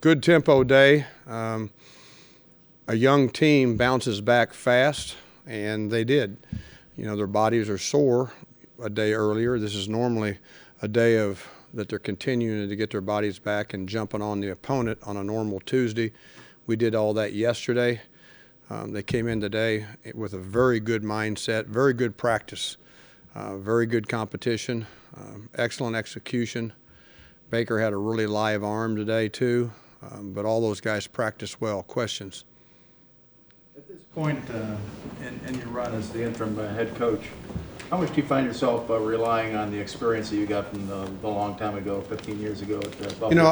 good tempo day. A young team bounces back fast, and they did. Their bodies are sore a day earlier. This is normally a day that they're continuing to get their bodies back and jumping on the opponent on a normal Tuesday. We did all that yesterday. They came in today with a very good mindset, very good practice, very good competition, excellent execution. Baker had a really live arm today too, but all those guys practiced well. Questions? At this point in your run as the interim head coach, how much do you find yourself relying on the experience that you got from the long time ago, 15 years ago at Buffalo?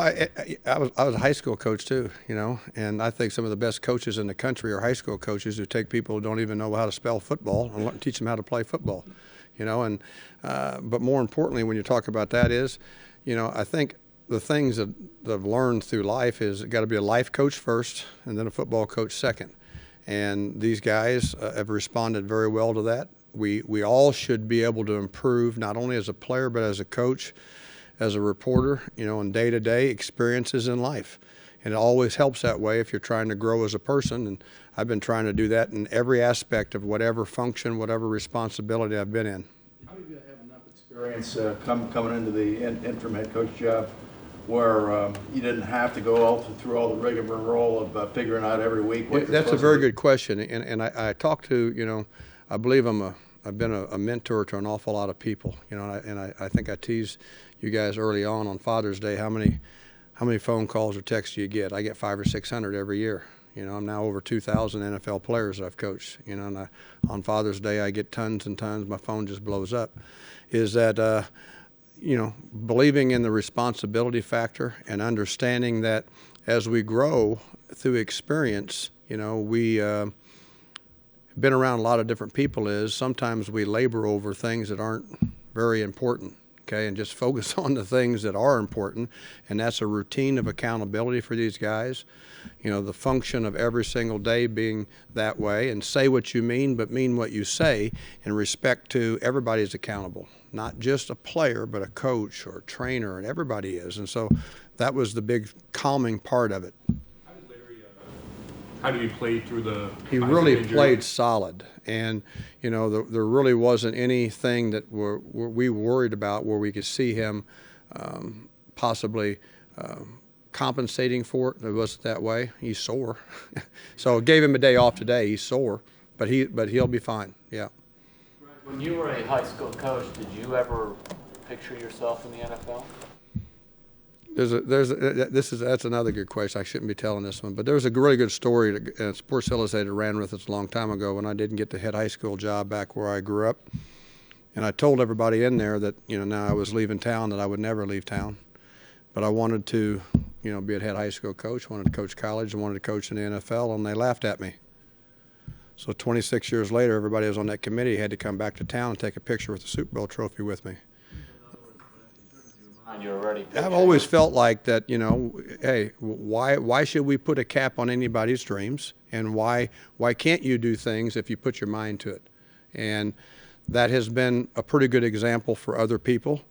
I was a high school coach too, and I think some of the best coaches in the country are high school coaches who take people who don't even know how to spell football and teach them how to play football, but more importantly, when you talk about that is, I think the things that I've learned through life is got to be a life coach first and then a football coach second. And these guys have responded very well to that. We all should be able to improve, not only as a player, but as a coach, as a reporter, and day-to-day experiences in life. And it always helps that way if you're trying to grow as a person. And I've been trying to do that in every aspect of whatever function, whatever responsibility I've been in. How do you have enough experience coming into the interim head coach job where you didn't have to go through all the rigmarole of figuring out every week what That's a very good question. And I talked to, I believe I've been a mentor to an awful lot of people, and I think I teased you guys early on Father's Day how many phone calls or texts do you get? I get 500 or 600 every year. I'm now over 2,000 NFL players I've coached. And on Father's Day I get tons and tons. My phone just blows up. Is that believing in the responsibility factor and understanding that as we grow through experience, we been around a lot of different people is sometimes we labor over things that aren't very important, okay, and just focus on the things that are important, and that's a routine of accountability for these guys. The function of every single day being that way, and say what you mean, but mean what you say in respect to everybody's accountable, not just a player, but a coach or a trainer, and everybody is. And so that was the big calming part of it. How did he play through the He really played solid, and there really wasn't anything that we worried about where we could see him possibly compensating for it. It wasn't that way. He's sore, so gave him a day off today. He's sore, but he'll be fine. Yeah. When you were a high school coach, did you ever picture yourself in the NFL? That's another good question. I shouldn't be telling this one, but there's a really good story that Sports Illustrated ran with us a long time ago when I didn't get the head high school job back where I grew up, and I told everybody in there that now I was leaving town, that I would never leave town, but I wanted to be a head high school coach, wanted to coach college, and wanted to coach in the NFL, and they laughed at me. So 26 years later, everybody was on that committee had to come back to town and take a picture with the Super Bowl trophy with me. I've always felt like that, hey, why should we put a cap on anybody's dreams, and why can't you do things if you put your mind to it? And that has been a pretty good example for other people,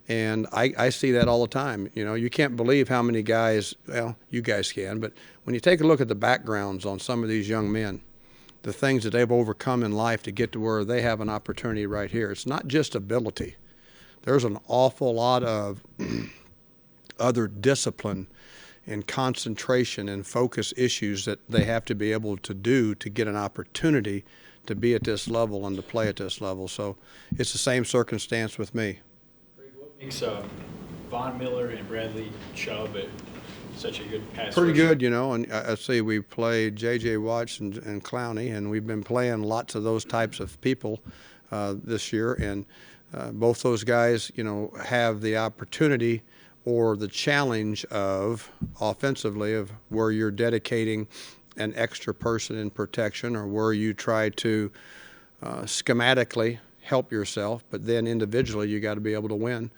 and I see that all the time. You can't believe how many guys, well, you guys can, but when you take a look at the backgrounds on some of these young men, the things that they've overcome in life to get to where they have an opportunity right here, it's not just ability. There's an awful lot of other discipline and concentration and focus issues that they have to be able to do to get an opportunity to be at this level and to play at this level. So it's the same circumstance with me. Greg, what makes Von Miller and Bradley Chubb such a good pass Pretty rusher? good, and I see we played J.J. Watts and Clowney, and we've been playing lots of those types of people this year, and both those guys, have the opportunity or the challenge of offensively of where you're dedicating an extra person in protection, or where you try to schematically help yourself, but then individually you got to be able to win.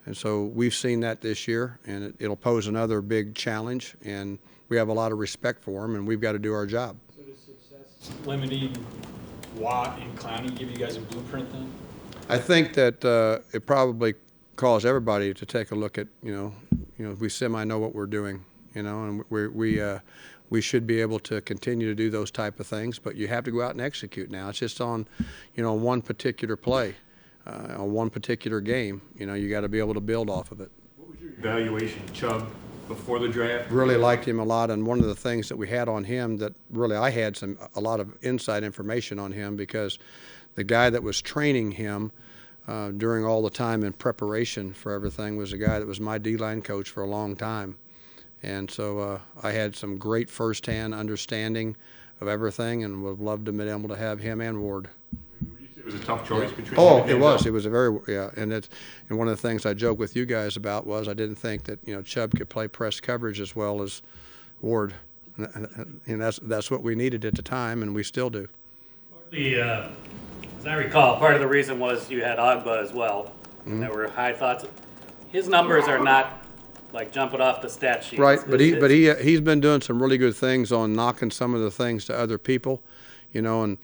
And so we've seen that this year, and it'll pose another big challenge, and we have a lot of respect for them, and we've got to do our job. So does success limiting Watt and Clowney give you guys a blueprint then? I think that it probably caused everybody to take a look at, we semi know what we're doing. and we should be able to continue to do those type of things. But you have to go out and execute now. It's just on, one particular play, on one particular game. You got to be able to build off of it. What was your evaluation of Chubb before the draft? Really liked him a lot, and one of the things that we had on him that really I had a lot of inside information on him, because the guy that was training him during all the time in preparation for everything was a guy that was my D-line coach for a long time. And so I had some great firsthand understanding of everything, and would love to be able to have him and Ward. It was a tough choice between. Oh, it was. It was a very and one of the things I joked with you guys about was I didn't think that Chubb could play press coverage as well as Ward, and that's what we needed at the time, and we still do. As I recall, part of the reason was you had Agba as well. Mm-hmm. That were high thoughts. His numbers are not like jumping off the stat sheet. Right, but he's been doing some really good things on knocking some of the things to other people, and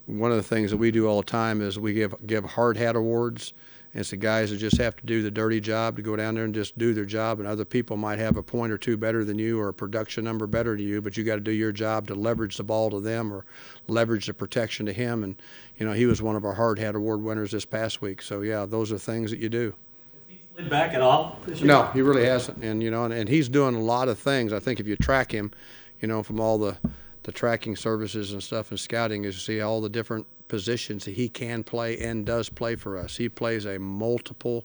one of the things that we do all the time is we give hard hat awards. And it's the guys that just have to do the dirty job, to go down there and just do their job, and other people might have a point or two better than you or a production number better than you, but you got to do your job to leverage the ball to them or leverage the protection to him. And he was one of our hard hat award winners this past week. So yeah, those are things that you do. Has he slid back at all? No, he really hasn't. And and he's doing a lot of things. I think if you track him, from all the tracking services and stuff and scouting, is to see all the different positions that he can play and does play for us. He plays a multiple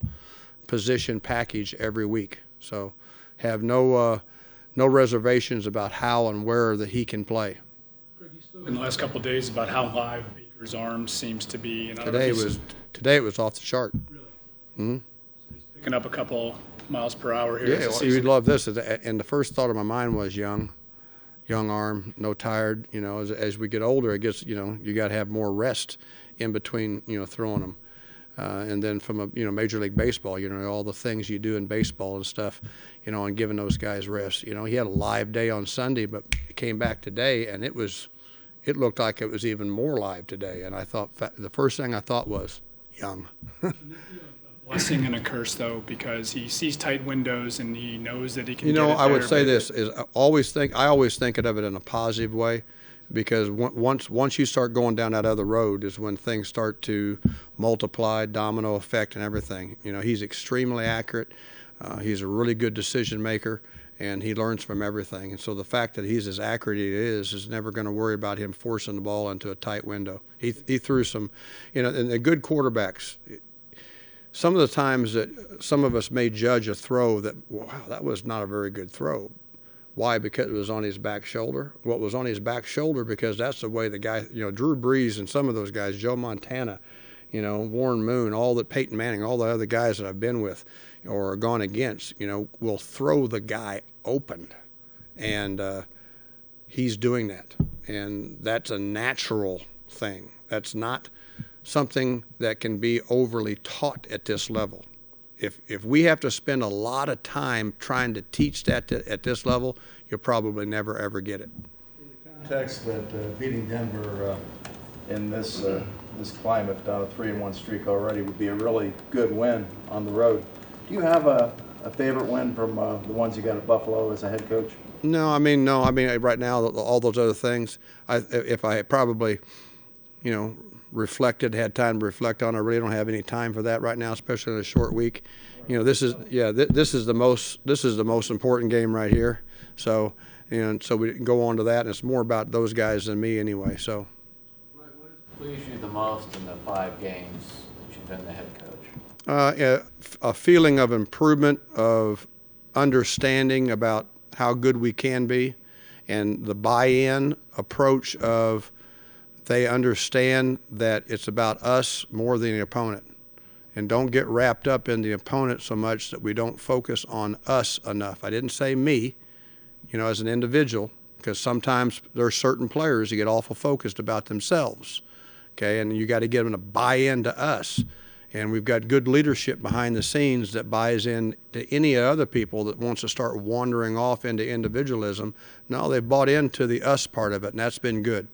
position package every week. So have no reservations about how and where that he can play. Greg, you spoke in the last couple of days about how live Baker's arm seems to be. And Today it was off the chart. Really? Mm-hmm. So he's picking up a couple miles per hour here. Yeah, you'd love this. And the first thought of my mind was young arm, no tired. As we get older, it gets, you got to have more rest in between, throwing them. And then from a, Major League Baseball, all the things you do in baseball and stuff, and giving those guys rest. He had a live day on Sunday, but he came back today, and it looked like it was even more live today. And I thought, the first thing I thought was young. Blessing and a curse, though, because he sees tight windows and he knows that he can. I would say this is I always think of it in a positive way, because once you start going down that other road is when things start to multiply, domino effect, and everything. He's extremely accurate. He's a really good decision maker, and he learns from everything. And so the fact that he's as accurate as he is never going to worry about him forcing the ball into a tight window. He threw some, and the good quarterbacks. Some of the times that some of us may judge a throw that, wow, that was not a very good throw. Why? Because it was on his back shoulder. Well, it was on his back shoulder because that's the way the guy, Drew Brees and some of those guys, Joe Montana, Warren Moon, all that, Peyton Manning, all the other guys that I've been with or gone against, will throw the guy open. And he's doing that. And that's a natural thing. That's not something that can be overly taught at this level. If we have to spend a lot of time trying to teach that at this level, you'll probably never, ever get it. In the context that beating Denver in this climate, 3-1 streak already, would be a really good win on the road. Do you have a favorite win from the ones you got at Buffalo as a head coach? No. I mean, right now, all those other things, if I probably, had time to reflect on. I really don't have any time for that right now, especially in a short week. This is the most important game right here. So, so we can go on to that, and it's more about those guys than me anyway. So, What has pleased you the most in the 5 games that you've been the head coach? A feeling of improvement, of understanding about how good we can be, and the buy-in approach of they understand that it's about us more than the opponent, and don't get wrapped up in the opponent so much that we don't focus on us enough. I didn't say me, as an individual, because sometimes there are certain players who get awful focused about themselves, okay, and you got to get them to buy into us. And we've got good leadership behind the scenes that buys in to any other people that wants to start wandering off into individualism. No, they've bought into the us part of it, and that's been good.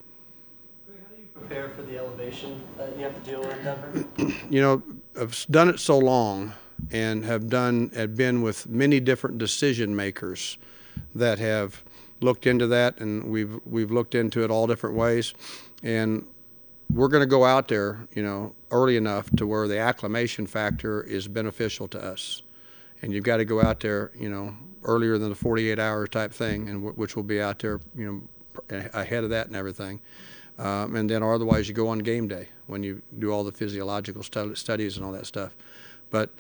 How do you prepare for the elevation that you have to deal with in Denver? I've done it so long and have been with many different decision makers that have looked into that, and we've looked into it all different ways, and we're going to go out there, early enough to where the acclimation factor is beneficial to us. And you've got to go out there, earlier than the 48-hour type thing, and which will be out there, ahead of that and everything. And then otherwise you go on game day when you do all the physiological studies and all that stuff. But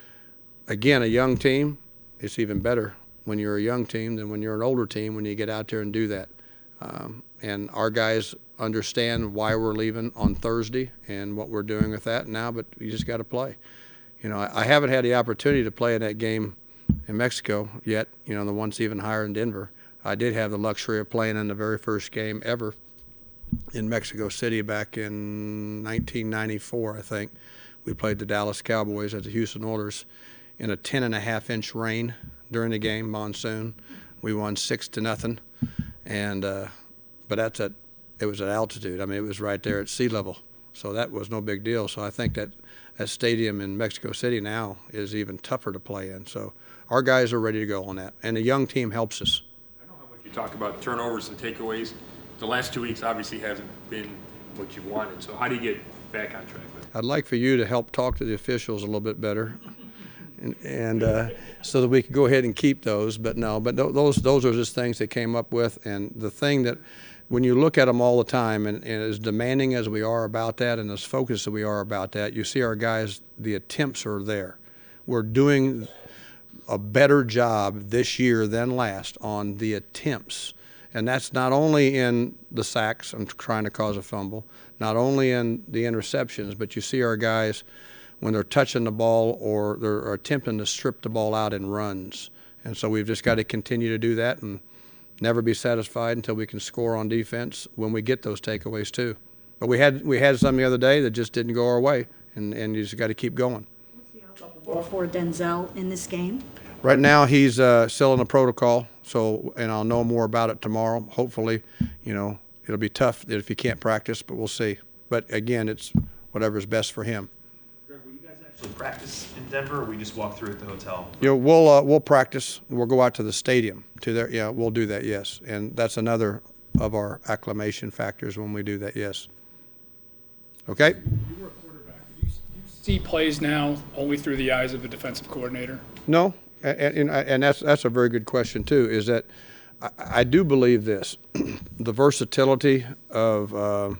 again, a young team, it's even better when you're a young team than when you're an older team when you get out there and do that. And our guys understand why we're leaving on Thursday and what we're doing with that now, but you just got to play. I haven't had the opportunity to play in that game in Mexico yet, the one's even higher in Denver. I did have the luxury of playing in the very first game ever in Mexico City back in 1994, I think. We played the Dallas Cowboys at the Houston Oilers in a 10.5-inch rain during the game, monsoon. We won 6-0, and but it was at altitude. I mean, it was right there at sea level, so that was no big deal. So I think that stadium in Mexico City now is even tougher to play in. So our guys are ready to go on that, and the young team helps us. I know how much you talk about turnovers and takeaways. The last 2 weeks obviously hasn't been what you wanted. So how do you get back on track with it? I'd like for you to help talk to the officials a little bit better, and so that we could go ahead and keep those. But no, those are just things they came up with, and the thing that when you look at them all the time, and as demanding as we are about that, and as focused as we are about that, you see our guys. The attempts are there. We're doing a better job this year than last on the attempts. And that's not only in the sacks and trying to cause a fumble, not only in the interceptions, but you see our guys when they're touching the ball or they're attempting to strip the ball out in runs. And so we've just got to continue to do that and never be satisfied until we can score on defense when we get those takeaways too. But we had some the other day that just didn't go our way, and you just got to keep going. What's the outlook for Denzel in this game? Right now, he's still in the protocol, and I'll know more about it tomorrow. Hopefully, it'll be tough if he can't practice, but we'll see. But again, it's whatever's best for him. Greg, will you guys actually practice in Denver, or we just walk through at the hotel? We'll practice. We'll go out to the stadium to there. Yeah, we'll do that. Yes, and that's another of our acclimation factors when we do that. Yes. Okay. You were a quarterback. Do you see plays now only through the eyes of a defensive coordinator? No. And that's a very good question too. Is that I do believe this: the versatility of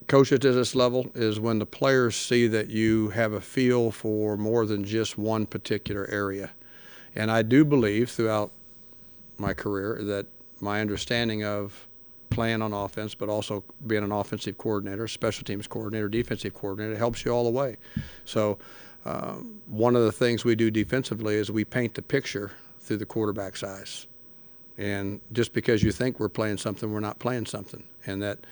coaches at this level is when the players see that you have a feel for more than just one particular area. And I do believe throughout my career that my understanding of playing on offense, but also being an offensive coordinator, special teams coordinator, defensive coordinator, helps you all the way. So. One of the things we do defensively is we paint the picture through the quarterback's eyes. And just because you think we're playing something, we're not playing something. And that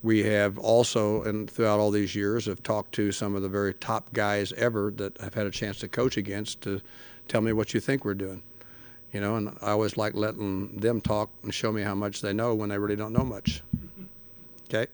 we have also, and throughout all these years, have talked to some of the very top guys ever that I've had a chance to coach against to tell me what you think we're doing. And I always like letting them talk and show me how much they know when they really don't know much. Okay?